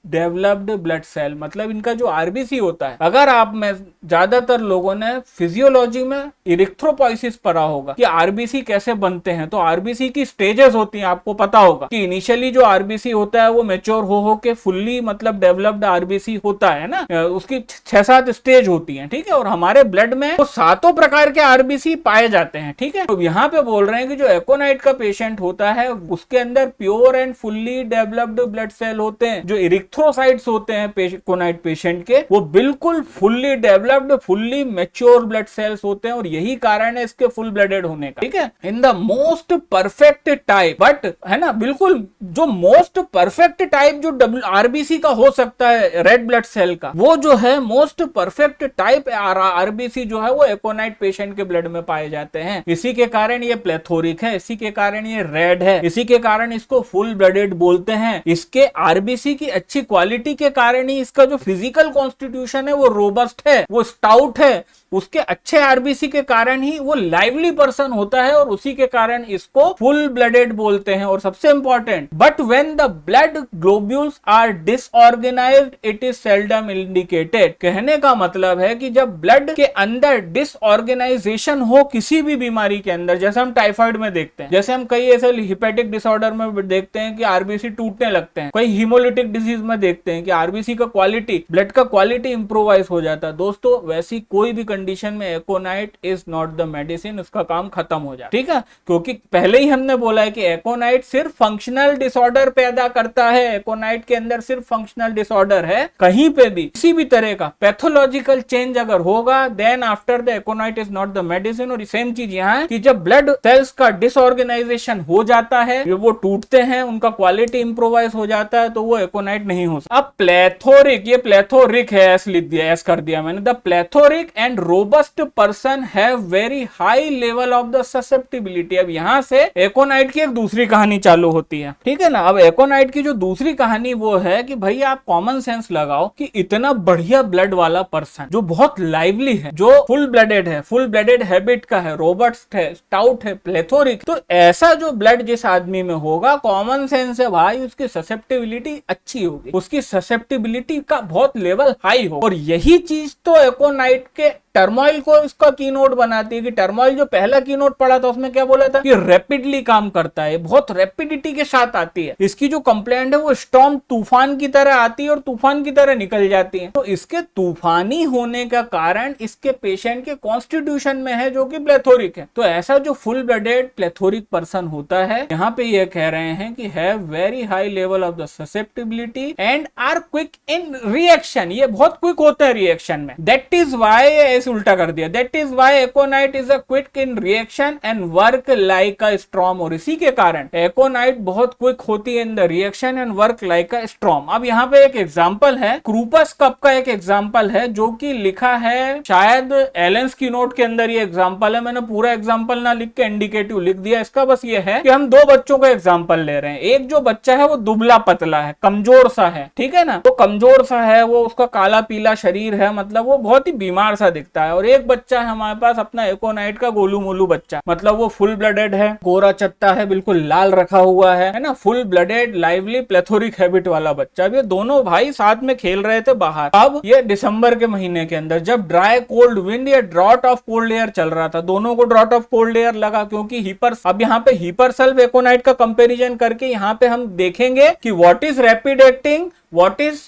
developed blood cell, मतलब इनका जो आरबीसी होता है, अगर आप में ज्यादातर लोगों ने फिजियोलॉजी में इरिथ्रोपोइसिस पढ़ा होगा कि आरबीसी कैसे बनते हैं, तो आरबीसी की स्टेजेस होती हैं, आपको पता होगा कि इनिशियली जो आरबीसी होता है वो मेच्योर हो के फुल्ली मतलब डेवलप्ड आरबीसी होता है ना, उसकी 6-7 स्टेज होती हैं, ठीक है। और हमारे ब्लड में वो 7 प्रकार के आरबीसी पाए जाते हैं, ठीक है। तो यहाँ पे बोल रहे हैं कि जो एकोनाइट का पेशेंट होता है उसके अंदर pure and fully developed blood cell होते हैं, जो इरिथ्रोसाइट्स होते हैं एकोनाइट पेशेंट के, वो बिल्कुल fully developed, fully mature blood cells होते हैं, और यही कारण है इसके फुल ब्लडेड होने का, ठीक है। In the most perfect type, but है ना, बिल्कुल जो मोस्ट परफेक्ट टाइप जो आरबीसी का हो सकता है रेड ब्लड सेल का, वो जो है मोस्ट परफेक्ट टाइप आरबीसी जो है वो एकोनाइट पेशेंट के ब्लड में पाए जाते हैं। इसी के कारण ये प्लेथोरिक है, इसी के कारण ये रेड है, इसी के कारण इसको फुल ब्लडेड बोलते हैं। इसके आरबीसी की अच्छी क्वालिटी के कारण ही इसका जो फिजिकल कॉन्स्टिट्यूशन है वो रोबस्ट है, वो स्टाउट है, उसके अच्छे आरबीसी के कारण ही वो लाइवली पर्सन होता है, और उसी के कारण इसको फुल ब्लडेड बोलते हैं। और सबसे important, but when the blood globules are disorganised it is seldom indicated. कहने का मतलब है कि जब ब्लड के अंदर डिसऑर्गेनाइजेशन हो किसी भी बीमारी के अंदर, जैसे हम टाइफाइड में देखते हैं, जैसे हम कई ऐसे हिपेटिक डिसऑर्डर में देखते हैं कि आरबीसी टूटने लगते हैं, कई हीमोलिटिक डिजीज में देखते हैं कि आरबीसी का क्वालिटी, ब्लड का क्वालिटी इंप्रोवाइज हो जाता है। दोस्तों वैसी कोई भी कंडीशन में एकोनाइट इज नॉट द मेडिसिन, उसका काम खत्म हो जाए, ठीक है। क्योंकि पहले ही हमने बोला है कि एकोनाइट सिर्फ फंक्शनल डिसऑर्डर पैदा करता है, एकोनाइट के अंदर सिर्फ फंक्शनल डिसऑर्डर है। कहीं पे भी किसी भी तरह का पैथोलॉजिकल चेंज अगर होगा then after the aconite is not the medicine. और सेम चीज यहाँ है कि जब ब्लड सेल्स का डिसऑर्गेनाइजेशन हो जाता है, वो टूटते हैं, उनका क्वालिटी इंप्रोवाइज हो जाता है, तो वो एकोनाइट नहीं हो सकता। अब प्लेथोरिक, ये प्लेथोरिक है, एस लिख दिया, एस कर दिया मैंने। The plethoric and robust person have very high level of the susceptibility. अब यहां से एकोनाइट की एक दूसरी कहानी चालू होती है, ठीक है ना। अब एकोनाइट की जो दूसरी कहानी वो है कि भाई आप कॉमन सेंस लगाओ कि इतना बढ़िया ब्लड वाला पर्सन जो बहुत लाइवली है, जो फुल ब्लडेड है, फुल ब्लडेड हैबिट का है, रोबस्ट है, स्टाउट है, प्लेथोरिक, तो ऐसा जो ब्लड जिस आदमी में होगा, कॉमन सेंस है भाई उसकी ससेप्टिबिलिटी अच्छी होगी, उसकी ससेप्टिबिलिटी का बहुत लेवल हाई हो। और यही चीज तो एकोनाइट के टर्मोइल को इसका कीनोट बनाती है कि टर्मोइल जो पहला कीनोट पढ़ा था उसमें क्या बोला था कि रैपिडली काम करता है, बहुत रैपिडिटी के साथ आती है। इसकी जो कंप्लेंट है वो स्टॉर्म तूफान की तरह आती है और तूफान की तरह निकल जाती है। तो इसके तूफानी होने का कारण इसके पेशेंट के कॉन्स्टिट्यूशन में है जो कि प्लेथोरिक है। तो ऐसा जो फुल ब्लडेड प्लेथोरिक पर्सन होता है, यहाँ पे ये कह रहे हैं कि have very high level of the susceptibility and are quick in reaction, ये बहुत क्विक होते हैं रिएक्शन में। दैट इज वाई उल्टा कर दिया, that is why aconite is a quick in reaction and work like a storm. और इसी के कारण एकोनाइट बहुत क्विक होती है in the reaction and work like a storm. अब यहाँ पे एक एग्जांपल है, क्रूपस कप का एक एग्जांपल है जो कि लिखा है शायद एलेंस की नोट के अंदर। ये एग्जांपल है, मैंने पूरा एग्जांपल ना लिख के इंडिकेटिव लिख दिया। इसका बस ये है कि हम दो बच्चों का एग्जांपल ले रहे हैं। एक जो बच्चा है वो दुबला पतला है, कमजोर सा है, ठीक है ना, वो कमजोर सा है, वो उसका काला पीला शरीर है, मतलब वो बहुत ही बीमार सा दिखता है। और एक बच्चा है हमारे पास अपना एकोनाइट का गोलू मोलू बच्चा, मतलब वो फुल ब्लडेड है, गोरा चत्ता है, बिल्कुल लाल रखा हुआ है ना, फुल ब्लडेड लाइवली प्लेथोरिक हैबिट वाला बच्चा। ये दोनों भाई साथ में खेल रहे थे बाहर। अब ये दिसंबर के महीने के अंदर जब ड्राई कोल्ड विंड या ड्रॉट ऑफ कोल्ड एयर चल रहा था, दोनों को ड्रॉट ऑफ कोल्ड एयर लगा क्योंकि हीपर, अब यहाँ पे हीपर सल्फ एकोनाइट का कंपेरिजन करके यहाँ पे हम देखेंगे कि what is rapid acting, what is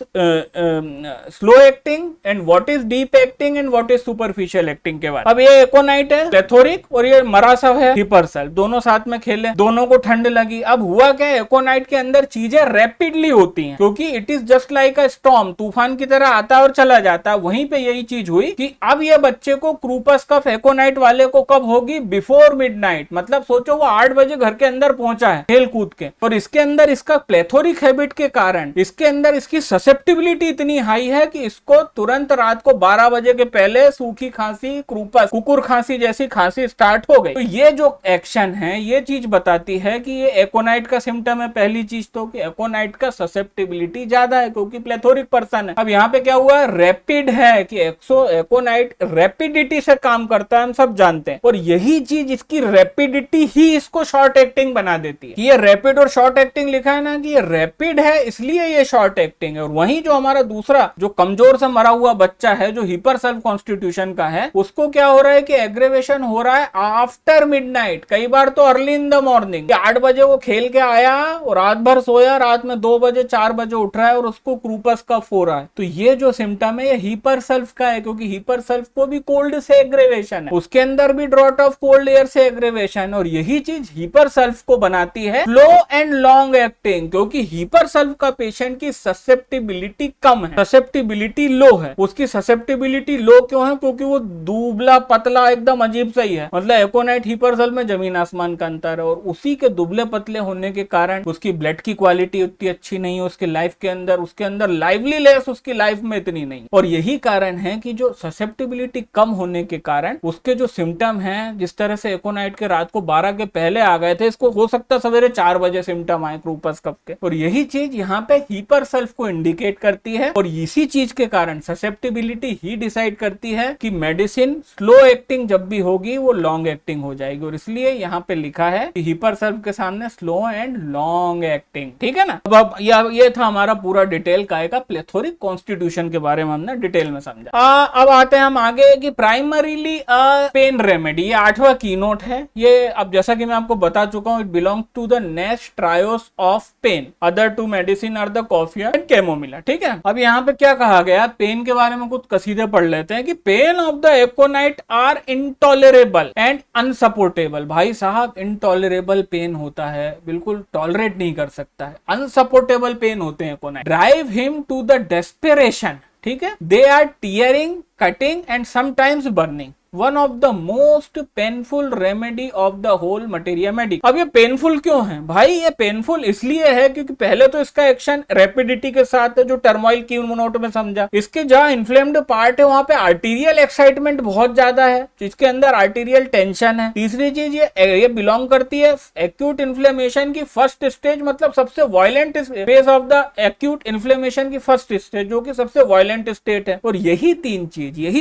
slow acting and what is deep acting and what is superficial acting के बारे। अब ये एकोनाइट है प्लेथोरिक और ये मरासा है हिपरसेल, दोनों साथ में खेले, दोनों को ठंड लगी। अब हुआ क्या, एकोनाइट के अंदर चीजें रैपिडली होती हैं क्योंकि it is just like a storm, तूफान की तरह आता है और चला जाता है। वहीं पे यही चीज हुई कि अब ये बच्चे को क्रूपस कफ एकोनाइट वाले को कब होगी, बिफोर मिडनाइट। मतलब सोचो वो 8 बजे घर के अंदर पहुंचा है खेल कूद के, और इसके अंदर इसका प्लेथोरिक हैबिट के कारण इसके अंदर इसकी ससेप्टिबिलिटी इतनी हाई है कि इसको तुरंत रात को 12 बजे के पहले सूखी खांसी, क्रूपस, कुकुर खांसी जैसी खांसी स्टार्ट हो गई। तो ये जो एक्शन है ये चीज बताती है कि ये एकोनाइट का सिम्टम है। पहली चीज तो कि एकोनाइट का ससेप्टिबिलिटी ज्यादा है क्योंकि प्लेथोरिक पर्सन है। अब यहाँ पे क्या हुआ, रैपिड है कि एकोनाइट रैपिडिटी से काम करता है, हम सब जानते हैं। और यही चीज, इसकी रैपिडिटी ही इसको शॉर्ट एक्टिंग बना देती है। ये रैपिड और शॉर्ट एक्टिंग लिखा है ना कि ये रैपिड है इसलिए ये शॉर्ट एक्टिंग है। और वहीं जो हमारा दूसरा जो कमजोर सा मरा हुआ बच्चा है जो हिपर सेल्फ कॉन्स्टिट्यूशन का है, उसको क्या हो रहा है कि एग्रेवेशन हो रहा है आफ्टर मिडनाइट, कई बार तो अर्ली इन द मॉर्निंग। 8 बजे वो खेल के आया और रात भर सोया, रात में 2 बजे 4 बजे उठ रहा है और उसको क्रूपस कफ हो रहा है। तो ये जो सिम्टम है ये हिपर सेल्फ का है क्योंकि हिपर सेल्फ को भी कोल्ड से एग्रेवेशन है, उसके अंदर भी ड्रॉट ऑफ कोल्ड एयर से एग्रेवेशन। और यही चीज हिपर सेल्फ को बनाती है स्लो एंड लॉन्ग एक्टिंग, क्योंकि हिपर सेल्फ का पेशेंट की ससेप्टिबिलिटी कम है, ससेप्टिबिलिटी लो है। उसकी ससेप्टिबिलिटी लो क्यों है, क्योंकि वो दुबला पतला एकदम अजीब सा ही है। मतलब एकोनाइट हिपर सेल्फ में जमीन आसमान का अंतर है। और उसी के दुबले पतले होने के कारण उसकी ब्लड की क्वालिटी उतनी अच्छी नहीं है उसकी लाइफ के अंदर, उसके अंदर लाइवलीनेस उसकी लाइफ में इतनी नहीं। और यही कारण है कि जो ससेप्टिबिलिटी कम होने के कारण उसके जो सिम्टम है, जिस तरह से एकोनाइट के रात को 12 के पहले आ गए थे, इसको हो सकता सवेरे 4 बजे सिम्टम आए क्रूपस कफ के। और यही चीज यहाँ पे हिपर सेल्फ को इंडिकेट करती है। और इसी चीज के कारण ससेप्टिबिलिटी ही डिसाइड करती है कि मेडिसिन स्लो एक्टिंग जब भी होगी वो लॉन्ग एक्टिंग हो जाएगी। और इसलिए यहाँ पे लिखा है कि हिपर सेल्फ के सामने स्लो एंड लॉन्ग एक्टिंग, ठीक है ना। अब ये था हमारा पूरा डिटेल काय का प्लेथोरिक कॉन्स्टिट्यूशन के बारे में हमने डिटेल में समझा। अब आते हैं हम आगे कि प्राइमरीली पेन रेमेडी, ये 8वां कीनोट है। ये अब जैसा कि मैं आपको बता चुका हूं, it belongs to the next trios of pain. Other two medicine are the coffea, and chamomilla. ठीक है, अब यहाँ पे क्या कहा गया, पेन के बारे में कुछ कसीदे पढ़ लेते हैं कि pain of the aconite are intolerable and unsupportable. भाई साहब, इंटॉलरेबल पेन होता है, बिल्कुल टॉलरेट नहीं कर सकता है, अनसपोर्टेबल पेन होते हैं aconite. Drive him to the desperation, ठीक है, they are tearing, cutting and sometimes burning, one of the most painful remedy of the whole materia medica. अब ये पेनफुल क्यों है भाई? ये पेनफुल इसलिए है क्योंकि पहले तो इसका एक्शन रैपिडिटी के साथ है, जो टर्मोइल की नोट में समझा। इसके जहां इन्फ्लेम्ड पार्ट है वहां पे आर्टीरियल एक्साइटमेंट बहुत ज्यादा है, जिसके अंदर आर्टीरियल टेंशन है। तीसरी चीज, ये बिलोंग करती है एक्यूट इन्फ्लेमेशन की फर्स्ट स्टेज, मतलब सबसे violent phase of the acute inflammation की फर्स्ट स्टेज, जो कि सबसे वायलेंट स्टेट है। और यही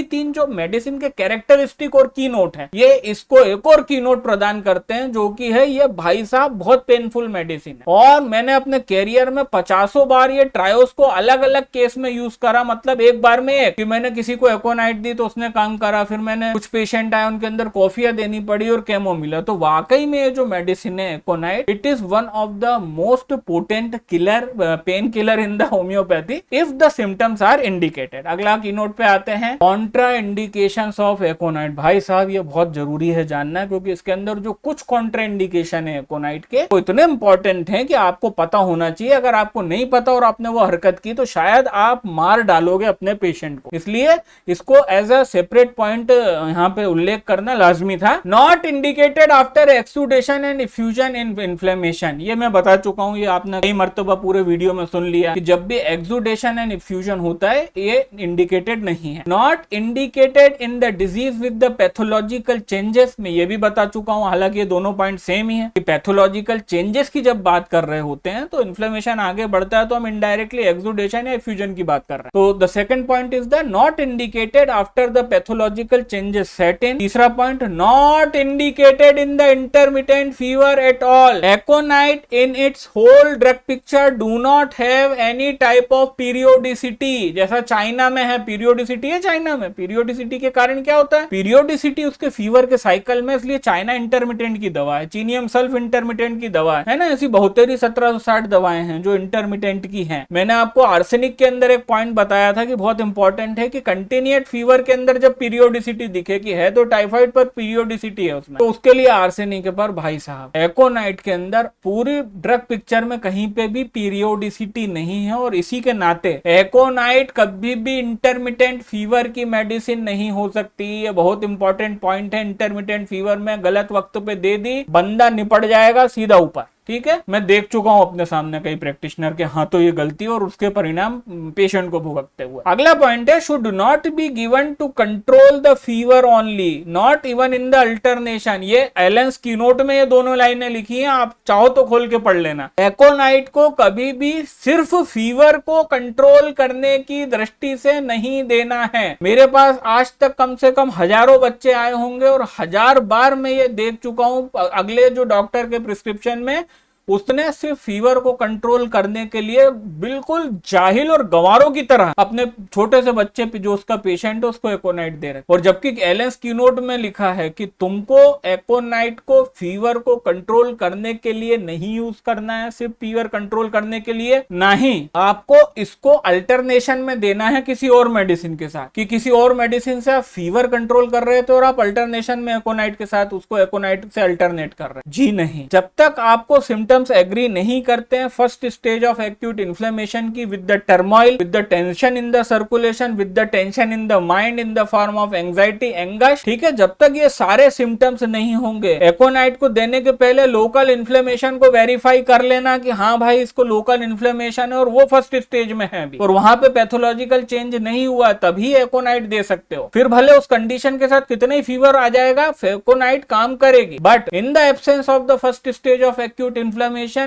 तीन जो मेडिसिन के कैरेक्टर और की नोट है, ये इसको एक और की नोट प्रदान करते हैं, जो कि है ये भाई साहब बहुत पेनफुल मेडिसिन है। और मैंने अपने कैरियर में 50 बार ये ट्रायोस को अलग अलग केस में यूज करा, मतलब एक बार में एक कि मैंने किसी को एकोनाइट दी तो उसने काम करा, फिर मैंने कुछ पेशेंट आए उनके अंदर कॉफिया देनी पड़ी और कैमोमिला। तो वाकई में ये जो मेडिसिन है aconite, it is one of the most potent killer, pain killer in the homeopathy if the symptoms are indicated. अगला की नोट पे आते हैं, कॉन्ट्रा इंडिकेशंस ऑफ एकोनाइट। भाई साहब, ये बहुत जरूरी है जानना, क्योंकि इसके अंदर जो कुछ कॉन्ट्राइंडिकेशन है एकोनाइट के, वो इतने इंपॉर्टेंट हैं कि आपको पता होना चाहिए। अगर आपको नहीं पता और आपने वो हरकत की तो शायद आप मार डालोगे अपने पेशेंट को, इसलिए इसको एज अ सेपरेट पॉइंट यहाँ पे उल्लेख करना लाजमी था। Not indicated after exudation and effusion in inflammation. ये मैं बता चुका हूँ, ये आपने कई मर्तबा पूरे वीडियो में सुन लिया कि जब भी एक्सुडेशन एंड इफ्यूजन होता है ये इंडिकेटेड नहीं है। Not indicated in the disease with the pathological changes, में ये भी बता चुका हूं, हालांकि ये दोनों पॉइंट सेम ही है कि पैथोलॉजिकल चेंजेस की जब बात कर रहे होते हैं तो इन्फ्लेमेशन आगे बढ़ता है तो हम इनडायरेक्टली एक्सुडेशन या फ्यूजन की बात कर रहे हैं। तो the second point is the not indicated after the pathological changes set in. तीसरा point, not indicated in the intermittent fever at all. Aconite in its whole drug picture do not have any type of periodicity. जैसा China में है periodicity है, China में periodicity के कारण क्या होता है, पीरियोडिसिटी उसके फीवर के साइकिल में, इसलिए चाइना इंटरमिटेंट की दवा है, चीनियम सल्फ इंटरमिटेंट की दवा है ना। ऐसी बहुतेरी 1760 दवाएं हैं जो इंटरमिटेंट की हैं। मैंने आपको आर्सेनिक के अंदर एक पॉइंट बताया था कि बहुत इंपॉर्टेंट है कि कंटिन्यूएट फीवर के अंदर जब पीरियोडिसिटी दिखे कि है तो टाइफाइड पर पीरियोडिसिटी है उसमें, तो उसके लिए आर्सेनिक पर भाई साहब एकोनाइट के अंदर पूरी ड्रग पिक्चर में कहीं पे भी पीरियोडिसिटी नहीं है, और इसी के नाते एकोनाइट कभी भी इंटरमिटेंट फीवर की मेडिसिन नहीं हो सकती। ये बहुत इंपॉर्टेंट पॉइंट है। इंटरमिटेंट फीवर में गलत वक्त पे दे दी, बंदा निपट जाएगा सीधा ऊपर। ठीक है, मैं देख चुका हूं अपने सामने कई प्रैक्टिशनर के हाथों ये गलती और उसके परिणाम पेशेंट को भुगतते हुए। अगला पॉइंट है, should not be given to control the fever only, not even in the alternation. ये एलेंस की नोट में ये दोनों लाइनें लिखी हैं, आप चाहो तो खोल के पढ़ लेना। एकोनाइट को कभी भी सिर्फ फीवर को कंट्रोल करने की दृष्टि से नहीं देना है। मेरे पास आज तक कम से कम हजारों बच्चे आए होंगे और 1000 बार मैं ये देख चुका हूं अगले जो डॉक्टर के प्रिस्क्रिप्शन में उसने सिर्फ फीवर को कंट्रोल करने के लिए बिल्कुल जाहिल और गंवारों की तरह अपने छोटे से बच्चे पे जो उसका पेशेंट है उसको एकोनाइट दे रहे, और जबकि एलेंस की नोट में लिखा है कि तुमको एकोनाइट को फीवर को कंट्रोल करने के लिए नहीं यूज करना है, सिर्फ फीवर कंट्रोल करने के लिए नहीं, आपको इसको अल्टरनेशन में देना है किसी और मेडिसिन के साथ, कि किसी और मेडिसिन से आप फीवर कंट्रोल कर रहे थे और आप अल्टरनेशन में एकोनाइट के साथ उसको एकोनाइट से अल्टरनेट कर रहे हैं। जी नहीं, जब तक आपको सिम्टम्स एग्री नहीं करते हैं first stage of acute inflammation की, with the turmoil, with the tension in the circulation, with the tension in the mind in the form of anxiety, anguish, ठीक है, जब तक ये सारे सिम्टम्स नहीं होंगे, एकोनाइट को देने के पहले लोकल इन्फ्लेमेशन को वेरीफाई कर लेना कि हाँ भाई इसको लोकल इन्फ्लेमेशन है और वो फर्स्ट स्टेज में है अभी, और वहां पे पैथोलॉजिकल चेंज नहीं हुआ, तभी एकोनाइट दे सकते हो। फिर भले उस कंडीशन के साथ कितने ही फीवर आ जाएगा, एकोनाइट काम करेगी, but in the absence of the first stage of acute inflammation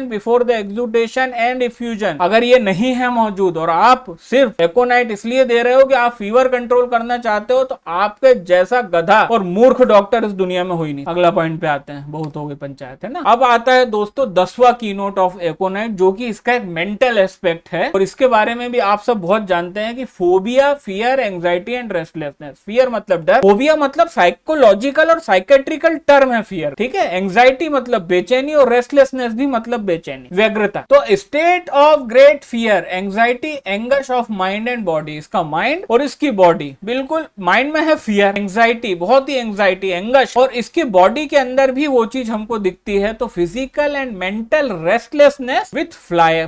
before the exudation and effusion, अगर ये नहीं है मौजूद और आप सिर्फ एकोनाइट इसलिए दे रहे हो कि आप फीवर कंट्रोल करना चाहते हो, तो आपके जैसा गधा और मूर्ख डॉक्टर इस दुनिया में हो ही नहीं। अगला पॉइंट पे आते हैं, बहुत हो गई पंचायत है ना। अब आता है दोस्तों 10वां कीनोट ऑफ एकोनाइट, जो कि इसका एक मेंटल एस्पेक्ट है, और इसके बारे में भी आप सब बहुत जानते हैं कि phobia, fear, anxiety and restlessness. Fear मतलब डर, फोबिया मतलब साइकोलॉजिकल और साइकेट्रिकल टर्म है फियर, ठीक है। एंजाइटी मतलब बेचैनी और रेस्टलेसनेस भी भी मतलब बेचैनी, व्यग्रता। तो state of great fear, anxiety, anguish of mind and body. इसका माइंड और इसकी बॉडी, बिल्कुल माइंड में है फियर, एंजाइटी, बहुत ही एंजाइटी, एंगश, और इसकी बॉडी के अंदर भी वो चीज हमको दिखती है। तो physical and mental restlessness with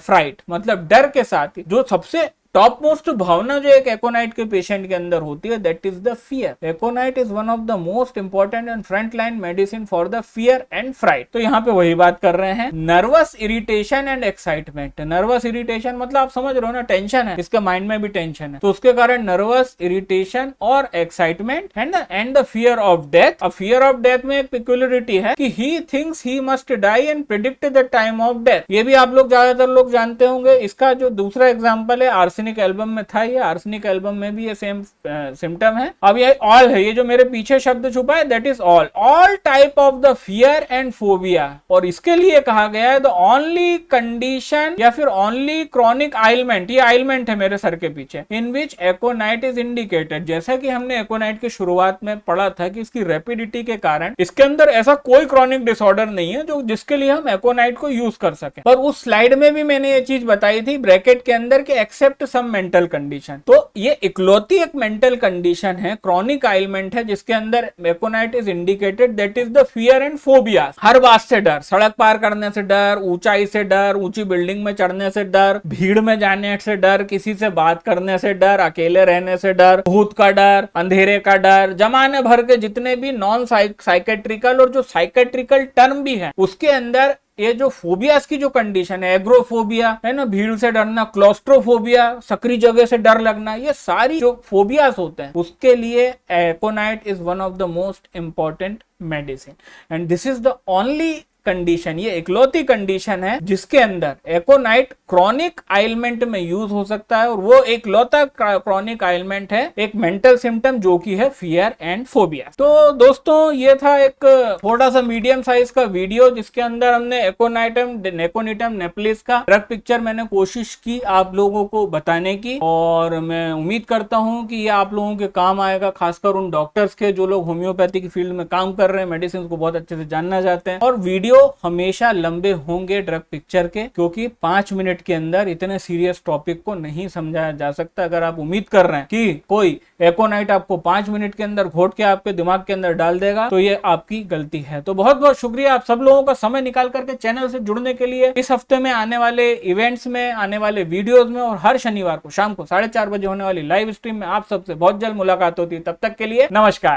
fright, मतलब डर के साथ, जो सबसे टॉप मोस्ट भावना जो एक एकोनाइट के पेशेंट के अंदर होती है, that is the fear. Aconite is one of the most important and front line medicine for the fear and fright. तो यहाँ पे वही बात कर रहे हैं, nervous irritation and excitement. Nervous irritation मतलब आप समझ रहे हो ना, टेंशन है, इसके माइंड में भी टेंशन है, तो उसके कारण नर्वस इरिटेशन और एक्साइटमेंट है ना। And the fear of death. अब फियर ऑफ डेथ में एक पेक्युलरिटी है कि he thinks he must die and predict the time of death. ये भी आप लोग ज्यादातर लोग जानते होंगे। इसका जो दूसरा एग्जाम्पल है, आर्सेनिक एल्बम में था, ये आर्सेनिक एल्बम में भी ये सेम सिम्टम है। अब ये ऑल है, ये जो मेरे पीछे शब्द छुपा है, that is all type of the fear and phobia. और इसके लिए कहा गया है द ओनली कंडीशन या फिर ओनली क्रॉनिक आइलमेंट, ये आइलमेंट है मेरे सर के पीछे, इन विच एकोनाइट इज इंडिकेटेड। जैसा कि हमने एकोनाइट की शुरुआत में पढ़ा था कि इसकी रैपिडिटी के कारण इसके अंदर ऐसा कोई क्रॉनिक डिसऑर्डर नहीं है जो जिसके लिए हम एकोनाइट को यूज कर सके। और उस स्लाइड में भी मैंने ये चीज बताई थी ब्रैकेट के अंदर कि एक्सेप्ट सम मेंटल कंडीशन। तो ये इकलौती एक मेंटल कंडीशन है, क्रॉनिक आइलमेंट है, जिसके अंदर aconite is indicated, that is the fear and phobia. हर बात से डर, सड़क पार करने से डर, ऊंचाई से डर, ऊंची बिल्डिंग में चढ़ने से डर, भीड़ में जाने से डर, किसी से बात करने से डर, अकेले रहने से डर, भूत का डर, अंधेरे का डर, जमाने भर के जितने भी नॉन साइकेट्रिकल और जो साइकेट्रिकल टर्म भी है उसके अंदर ये जो फोबियास की जो कंडीशन है, एग्रोफोबिया है ना, भीड़ से डरना, क्लॉस्ट्रोफोबिया, सकरी जगह से डर लगना, ये सारी जो फोबियास होते हैं उसके लिए एकोनाइट is one of the most important medicine. And this is the only condition, ये इकलौती कंडीशन है जिसके अंदर एकोनाइट क्रॉनिक आइलमेंट में यूज हो सकता है। और वो इकलौता क्रॉनिक आइलमेंट है, एक मेंटल सिम्टम जो कि है फियर एंड फोबिया। तो दोस्तों ये था एक थोड़ा सा मीडियम साइज का वीडियो जिसके अंदर हमने एकोनिटम नेप्लिस का ड्रग पिक्चर मैंने कोशिश की आप लोगों को बताने की, और मैं उम्मीद करता हूं कि ये आप लोगों के काम आएगा, खासकर उन डॉक्टर्स के जो लोग होम्योपैथी की फील्ड में काम कर रहे हैं, मेडिसिन को बहुत अच्छे से जानना चाहते हैं। और वीडियो हमेशा लंबे होंगे ड्रग पिक्चर के, क्योंकि 5 मिनट के अंदर इतने सीरियस टॉपिक को नहीं समझाया जा सकता। अगर आप उम्मीद कर रहे हैं कि कोई एकोनाइट आपको 5 मिनट के अंदर घोट के आपके दिमाग के अंदर डाल देगा, तो ये आपकी गलती है। तो बहुत बहुत शुक्रिया आप सब लोगों का समय निकाल करके चैनल से जुड़ने के लिए। इस हफ्ते में आने वाले इवेंट्स में, आने वाले वीडियोज में, और हर शनिवार को शाम को 4:30 बजे होने वाली लाइव स्ट्रीम में आप सबसे बहुत जल्द मुलाकात होती है। तब तक के लिए नमस्कार।